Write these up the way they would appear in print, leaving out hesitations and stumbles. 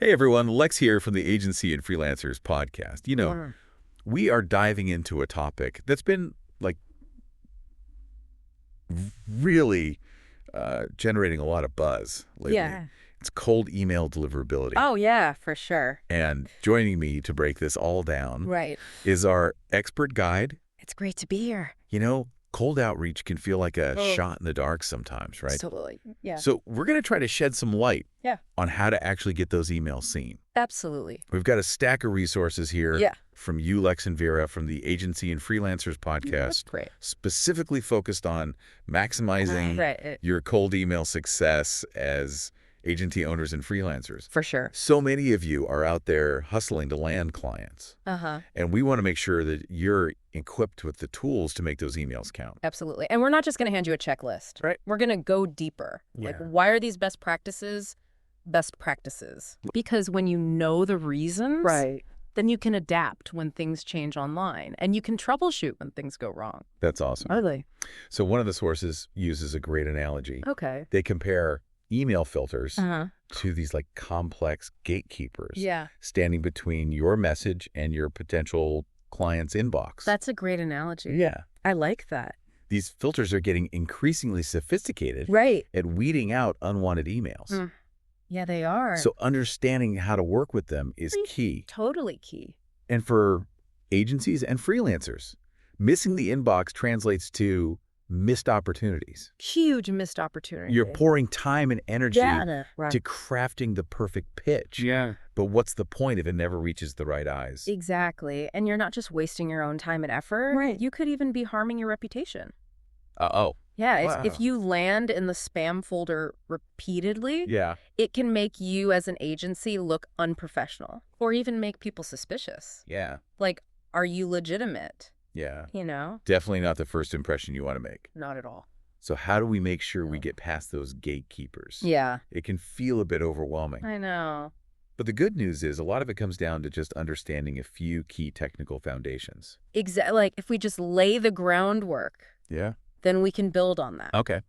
Hey everyone, Lex here from the Agency and Freelancers podcast. Wow. We are diving into a topic that's been really generating a lot of buzz lately. Yeah. It's cold email deliverability. Oh, yeah, for sure. And joining me to break this all down Right. is our expert guide. It's great to be here. Cold outreach can feel like a Oh. shot in the dark sometimes, right? Totally. Yeah. So we're going to try to shed some light Yeah. on how to actually get those emails seen. Absolutely. We've got a stack of resources here Yeah. from you, Lex and Vera, from the Agency and Freelancers podcast, That's great. specifically focused on maximizing Right. your cold email success as agency owners and freelancers. For sure. So many of you are out there hustling to land clients, Uh-huh. and we want to make sure that you're equipped with the tools to make those emails count. Absolutely. And we're not just going to hand you a checklist. Right. We're going to go deeper. Like, Yeah. why are these best practices? Because when you know the reasons, then you can adapt when things change online, and you can troubleshoot when things go wrong. That's awesome. Really? So one of the sources uses a great analogy. Okay. They compare email filters Uh-huh. to these complex gatekeepers Yeah. standing between your message and your potential client's inbox. That's a great analogy. Yeah. I like that. These filters are getting increasingly sophisticated Right. at weeding out unwanted emails. Yeah, they are. So understanding how to work with them is key. Totally key. And for agencies and freelancers, missing the inbox translates to missed opportunities. Huge missed opportunity. You're pouring time and energy Right. to crafting the perfect pitch. Yeah. But what's the point if it never reaches the right eyes? Exactly. And you're not just wasting your own time and effort. Right. You could even be harming your reputation. Oh. Yeah. Wow. If you land in the spam folder repeatedly, Yeah. it can make you as an agency look unprofessional or even make people suspicious. Yeah. Like, are you legitimate? Yeah. You know? Definitely not the first impression you want to make. Not at all. So how do we make sure we get past those gatekeepers? Yeah. It can feel a bit overwhelming. I know. But the good news is a lot of it comes down to just understanding a few key technical foundations. Like, if we just lay the groundwork, Yeah. then we can build on that. Okay.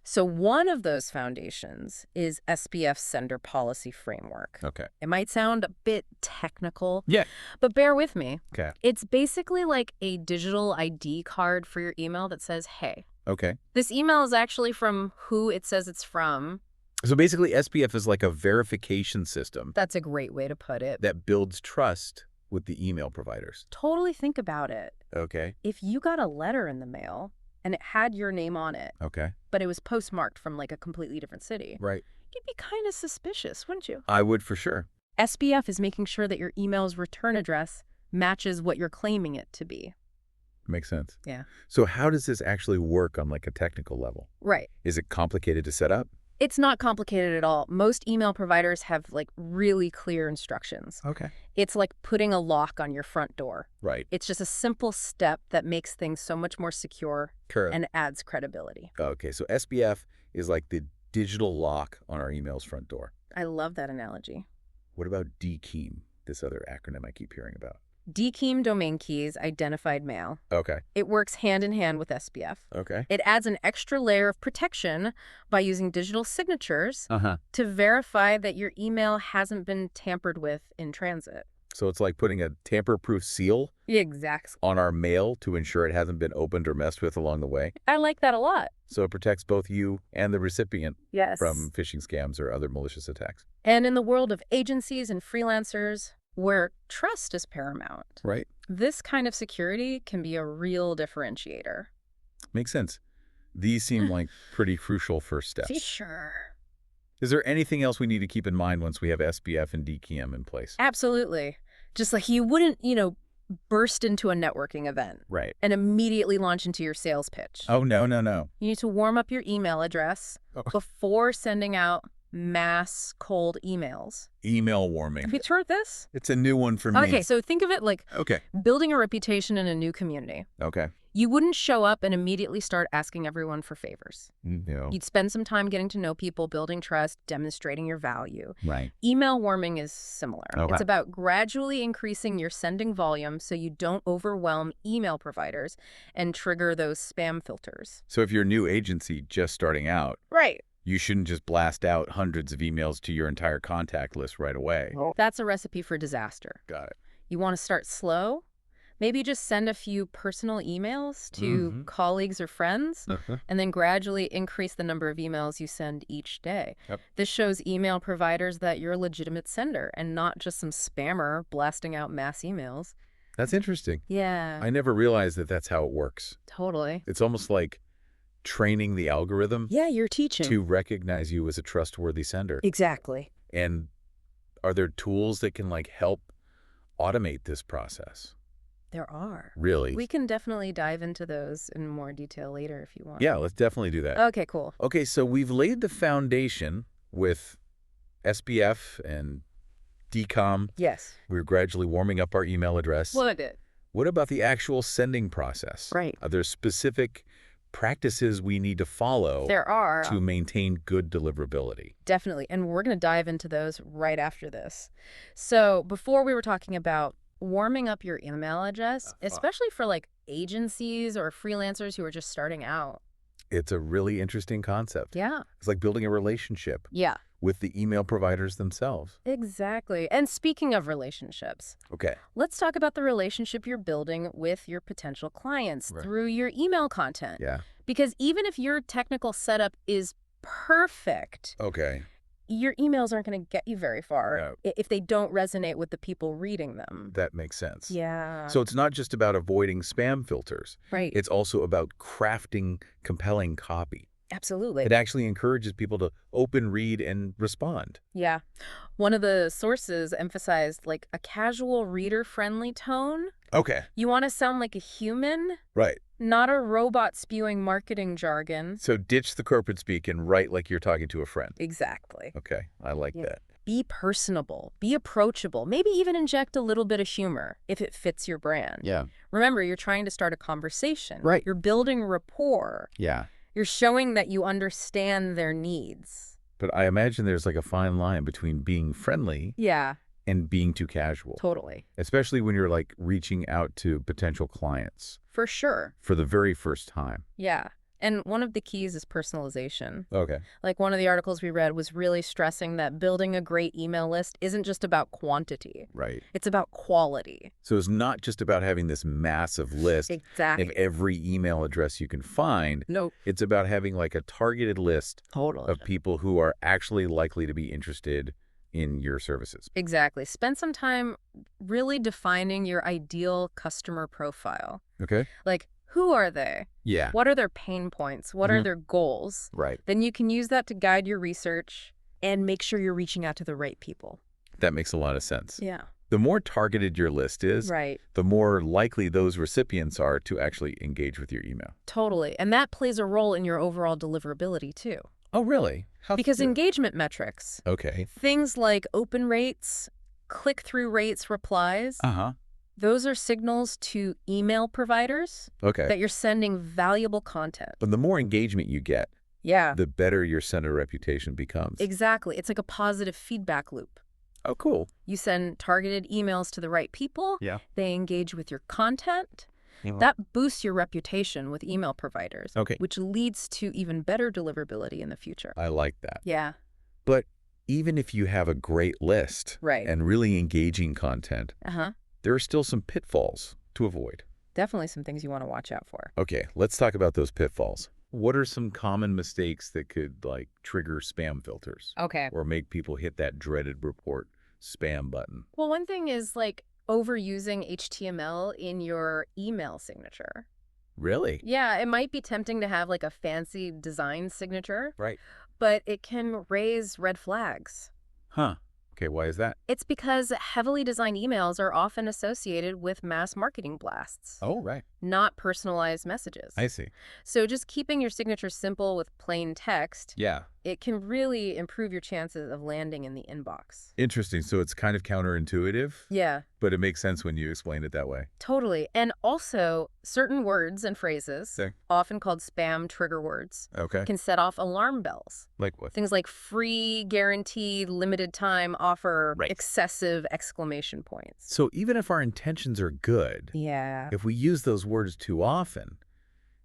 So one of those foundations is SPF's Sender Policy Framework. Okay. It might sound a bit technical, Yeah. but bear with me. Okay. It's basically like a digital ID card for your email that says, hey, Okay. this email is actually from who it says it's from. So basically SPF is like a verification system That's a great way to put it. that builds trust with the email providers. Totally think about it. Okay. If you got a letter in the mail and it had your name on it, Okay. but it was postmarked from like a completely different city, Right. you'd be kind of suspicious, wouldn't you? I would for sure. SPF is making sure that your email's return address matches what you're claiming it to be. Makes sense. Yeah. So how does this actually work on a technical level? Right. Is it complicated to set up? It's not complicated at all. Most email providers have really clear instructions. Okay. It's like putting a lock on your front door. Right. It's just a simple step that makes things so much more secure Correct. and adds credibility. Okay, so SPF is like the digital lock on our email's front door. I love that analogy. What about DKIM, this other acronym I keep hearing about? DKIM domain keys identified mail. Okay. It works hand in hand with SPF. Okay. It adds an extra layer of protection by using digital signatures Uh-huh. to verify that your email hasn't been tampered with in transit. So it's like putting a tamper-proof seal Exactly. on our mail to ensure it hasn't been opened or messed with along the way. I like that a lot. So it protects both you and the recipient Yes. from phishing scams or other malicious attacks. And in the world of agencies and freelancers, where trust is paramount, Right. this kind of security can be a real differentiator. Makes sense. These seem like pretty crucial first steps. Sure. Is there anything else we need to keep in mind once we have SPF and DKIM in place? Absolutely. Just like you wouldn't, burst into a networking event Right. and immediately launch into your sales pitch. Oh, no. You need to warm up your email address before sending out mass cold emails. Email warming. Have you heard this? It's a new one for me. Okay, so think of it like Okay. building a reputation in a new community. Okay. You wouldn't show up and immediately start asking everyone for favors. No. You'd spend some time getting to know people, building trust, demonstrating your value. Right. Email warming is similar. Okay. It's about gradually increasing your sending volume so you don't overwhelm email providers and trigger those spam filters. So if you're a new agency just starting out, Right. You shouldn't just blast out hundreds of emails to your entire contact list right away. Oh. That's a recipe for disaster. Got it. You want to start slow? Maybe just send a few personal emails to colleagues or friends, and then gradually increase the number of emails you send each day. Yep. This shows email providers that you're a legitimate sender and not just some spammer blasting out mass emails. That's interesting. Yeah. I never realized that that's how it works. Totally. It's almost like training the algorithm Yeah, you're teaching. to recognize you as a trustworthy sender. Exactly. And are there tools that can like help automate this process? There are. Really? We can definitely dive into those in more detail later if you want. Yeah, let's definitely do that. Okay, cool. Okay, so we've laid the foundation with SPF and DKIM. Yes. We're gradually warming up our email address. Well, it did. What about the actual sending process? Right. Are there specific practices we need to follow There are. to maintain good deliverability? Definitely. And we're going to dive into those right after this. So before we were talking about warming up your email address, especially for like agencies or freelancers who are just starting out. It's a really interesting concept. Yeah. It's like building a relationship Yeah. with the email providers themselves. Exactly. And speaking of relationships, Okay. let's talk about the relationship you're building with your potential clients through your email content. Yeah. Because even if your technical setup is perfect, Okay. your emails aren't going to get you very far No. if they don't resonate with the people reading them. That makes sense. Yeah. So it's not just about avoiding spam filters. Right. It's also about crafting compelling copy. Absolutely. It actually encourages people to open, read, and respond. Yeah. One of the sources emphasized like a casual reader-friendly tone. Okay. You want to sound like a human, Right. not a robot spewing marketing jargon. So ditch the corporate speak and write like you're talking to a friend. Exactly. Okay. I like that. Be personable, be approachable, maybe even inject a little bit of humor if it fits your brand. Yeah. Remember, you're trying to start a conversation. Right. You're building rapport. Yeah. You're showing that you understand their needs. But I imagine there's like a fine line between being friendly Yeah, and being too casual. totally. Especially when you're like reaching out to potential clients For sure. for the very first time. Yeah. And one of the keys is personalization. Okay. Like one of the articles we read was really stressing that building a great email list isn't just about quantity. Right. It's about quality. So it's not just about having this massive list Exactly. of every email address you can find. No. It's about having like a targeted list Totally. of people who are actually likely to be interested in your services. Exactly. Spend some time really defining your ideal customer profile. Okay. Like, who are they? Yeah. What are their pain points? What are their goals? Right. Then you can use that to guide your research and make sure you're reaching out to the right people. That makes a lot of sense. Yeah. The more targeted your list is, Right. the more likely those recipients are to actually engage with your email. Totally. And that plays a role in your overall deliverability, too. Oh, really? How Because so? engagement metrics, Okay. things like open rates, click-through rates, replies, Uh-huh. those are signals to email providers Okay. that you're sending valuable content. But the more engagement you get, Yeah, the better your sender reputation becomes. exactly. It's like a positive feedback loop. Oh, cool. You send targeted emails to the right people. Yeah. They engage with your content. That boosts your reputation with email providers, Okay. which leads to even better deliverability in the future. I like that. Yeah, But even if you have a great list right. and really engaging content, Uh-huh. there are still some pitfalls to avoid. Definitely some things you want to watch out for. Okay, let's talk about those pitfalls. What are some common mistakes that could like trigger spam filters Okay. or make people hit that dreaded report spam button? Well, one thing is like overusing HTML in your email signature. Really? Yeah, it might be tempting to have like a fancy design signature, Right. but it can raise red flags. Huh. Okay, why is that? It's because heavily designed emails are often associated with mass marketing blasts, Oh, right. not personalized messages. I see. So just keeping your signature simple with plain text, Yeah. it can really improve your chances of landing in the inbox. Interesting. So it's kind of counterintuitive, Yeah, but it makes sense when you explain it that way. totally. And also, certain words and phrases, Okay. often called spam trigger words, Okay. can set off alarm bells. Like what? Things like free, guaranteed, limited time offer, Right. excessive exclamation points. So even if our intentions are good, Yeah. if we use those words too often,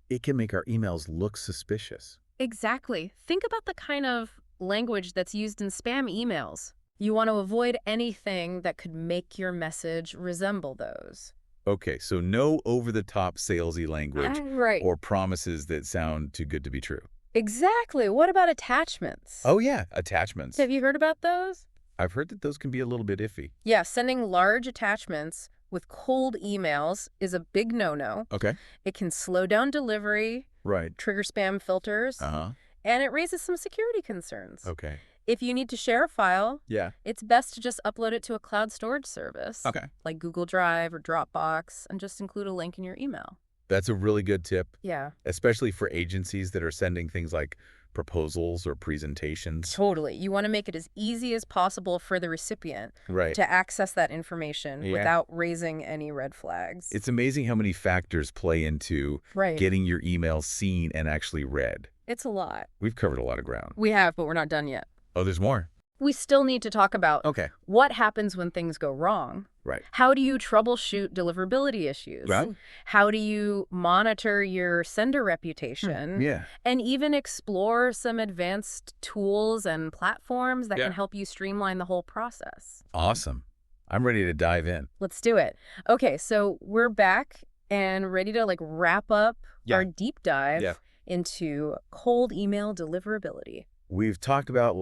it can make our emails look suspicious. Exactly. Think about the kind of language that's used in spam emails. You want to avoid anything that could make your message resemble those. Okay, so no over-the-top salesy language Right. or promises that sound too good to be true. Exactly. What about attachments? Oh yeah, attachments. Have you heard about those? I've heard that those can be a little bit iffy. Yeah, sending large attachments with cold emails is a big no-no. Okay. It can slow down delivery, Right. trigger spam filters, Uh-huh. and it raises some security concerns. Okay. If you need to share a file, Yeah. it's best to just upload it to a cloud storage service, Okay. like Google Drive or Dropbox, and just include a link in your email. That's a really good tip, Yeah, especially for agencies that are sending things like proposals or presentations. totally. You want to make it as easy as possible for the recipient Right. to access that information Yeah. without raising any red flags. It's amazing how many factors play into right. getting your email seen and actually read. It's a lot. We've covered a lot of ground. We have, but we're not done yet. Oh, there's more. We still need to talk about Okay. what happens when things go wrong. Right. How do you troubleshoot deliverability issues? Right. How do you monitor your sender reputation? Yeah. And even explore some advanced tools and platforms that Yeah. can help you streamline the whole process. Awesome. I'm ready to dive in. Let's do it. Okay, so we're back and ready to wrap up Yeah. our deep dive Yeah. into cold email deliverability. We've talked about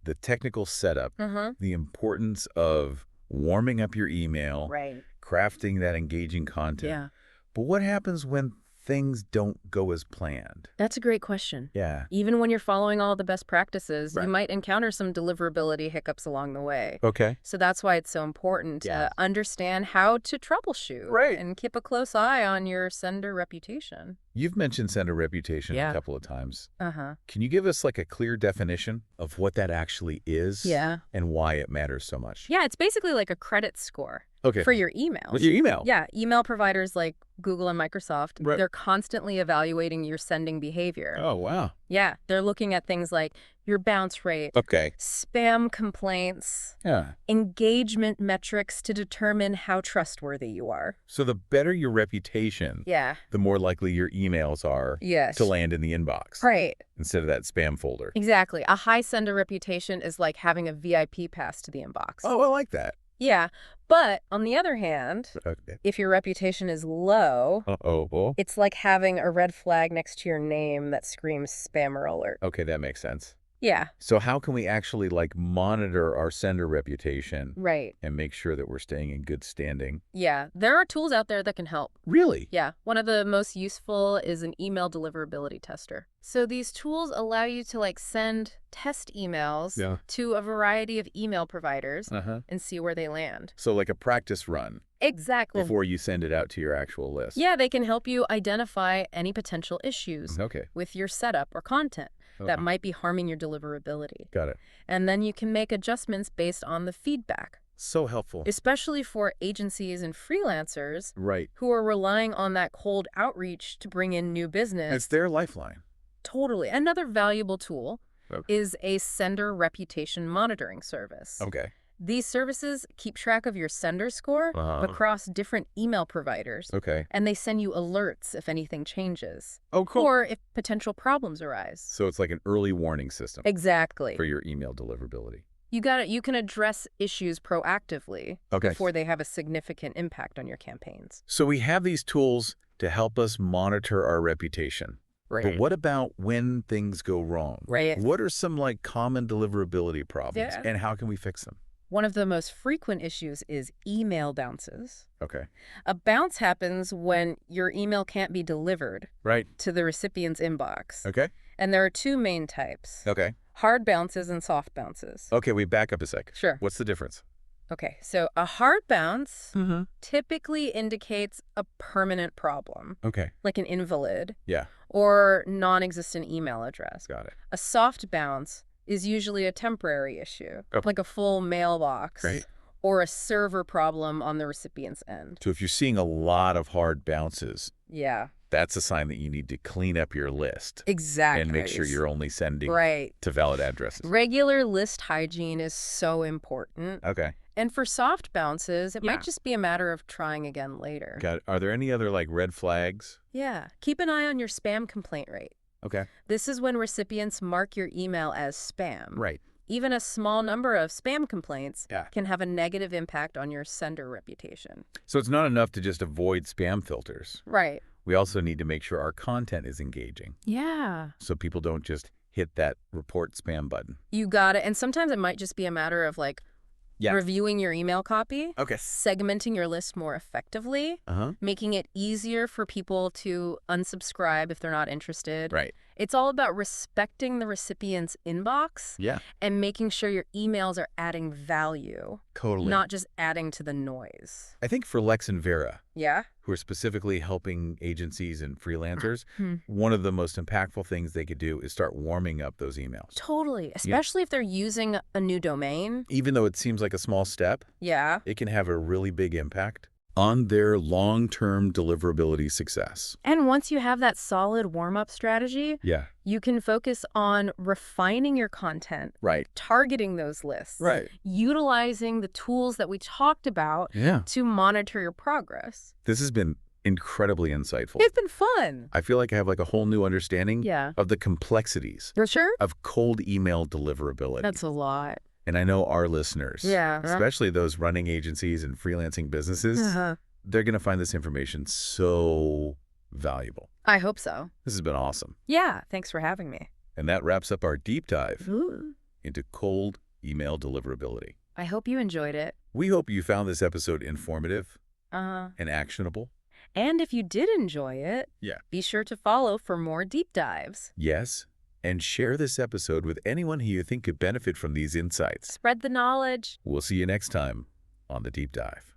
the technical setup, the importance of warming up your email, Right. crafting that engaging content. Yeah. But what happens when things don't go as planned? That's a great question. Yeah. Even when you're following all the best practices, Right. you might encounter some deliverability hiccups along the way. Okay. So that's why it's so important Yeah. to understand how to troubleshoot Right. and keep a close eye on your sender reputation. You've mentioned sender reputation Yeah. a couple of times. Uh-huh. Can you give us a clear definition of what that actually is? Yeah. And why it matters so much? Yeah, it's basically like a credit score Okay. for your emails. With your email? Yeah, email providers like Google and Microsoft, Right. they're constantly evaluating your sending behavior. Oh, wow. Yeah, they're looking at things like your bounce rate, Okay. spam complaints, Yeah. engagement metrics to determine how trustworthy you are. So the better your reputation, Yeah. the more likely your emails are Yes. to land in the inbox Right. instead of that spam folder. Exactly. A high sender reputation is like having a VIP pass to the inbox. Oh, I like that. Yeah. But on the other hand, Okay. if your reputation is low, Uh-oh. it's like having a red flag next to your name that screams spammer alert. Okay, that makes sense. Yeah. So how can we actually monitor our sender reputation Right. and make sure that we're staying in good standing? Yeah. There are tools out there that can help. Really? Yeah. One of the most useful is an email deliverability tester. So these tools allow you to send test emails Yeah. to a variety of email providers Uh-huh. and see where they land. So like a practice run Exactly. before you send it out to your actual list. Yeah, they can help you identify any potential issues Okay. with your setup or content that Uh-huh. might be harming your deliverability. Got it. And then you can make adjustments based on the feedback, So helpful. especially for agencies and freelancers Right. who are relying on that cold outreach to bring in new business. It's their lifeline. Totally. Another valuable tool Okay. is a sender reputation monitoring service. Okay. These services keep track of your sender score Uh-huh. across different email providers. Okay. And they send you alerts if anything changes. Oh, cool. Or if potential problems arise. So it's like an early warning system Exactly. for your email deliverability. You can address issues proactively Okay. before they have a significant impact on your campaigns. So we have these tools to help us monitor our reputation. Right. But what about when things go wrong? Right. What are some common deliverability problems Yeah. and how can we fix them? One of the most frequent issues is email bounces. Okay. A bounce happens when your email can't be delivered Right. to the recipient's inbox. Okay. And there are two main types, Okay. hard bounces and soft bounces. Okay, we back up a sec. Sure. What's the difference? Okay, so a hard bounce Mm-hmm. typically indicates a permanent problem, Okay. like an invalid Yeah. or non-existent email address. Got it. A soft bounce is usually a temporary issue, Oh. like a full mailbox Great. or a server problem on the recipient's end. So if you're seeing a lot of hard bounces, Yeah, that's a sign that you need to clean up your list exactly. and make sure you're only sending right. to valid addresses. Regular list hygiene is so important. Okay. And for soft bounces, it Yeah. might just be a matter of trying again later. Got it. Are there any other red flags? Yeah. Keep an eye on your spam complaint rate. Okay. This is when recipients mark your email as spam. Right. Even a small number of spam complaints Yeah. can have a negative impact on your sender reputation. So it's not enough to just avoid spam filters. Right. We also need to make sure our content is engaging Yeah. so people don't just hit that report spam button. You got it. And sometimes it might just be a matter of like reviewing your email copy, Okay. segmenting your list more effectively, making it easier for people to unsubscribe if they're not interested. Right. It's all about respecting the recipient's inbox Yeah. and making sure your emails are adding value, Totally. not just adding to the noise. I think for Lex and Vera, Yeah? who are specifically helping agencies and freelancers, one of the most impactful things they could do is start warming up those emails. Totally. Especially if they're using a new domain. Even though it seems like a small step, Yeah. it can have a really big impact on their long-term deliverability success. And once you have that solid warm-up strategy, Yeah. you can focus on refining your content, Right. targeting those lists, Right. utilizing the tools that we talked about Yeah. to monitor your progress. This has been incredibly insightful. It's been fun. I feel like I have like a whole new understanding of the complexities For sure? of cold email deliverability. That's a lot. And I know our listeners, Yeah. especially those running agencies and freelancing businesses, they're going to find this information so valuable. I hope so. This has been awesome. Yeah. Thanks for having me. And that wraps up our deep dive Ooh. into cold email deliverability. I hope you enjoyed it. We hope you found this episode informative Uh-huh. and actionable. And if you did enjoy it, be sure to follow for more deep dives. Yes, and share this episode with anyone who you think could benefit from these insights. Spread the knowledge. We'll see you next time on The Deep Dive.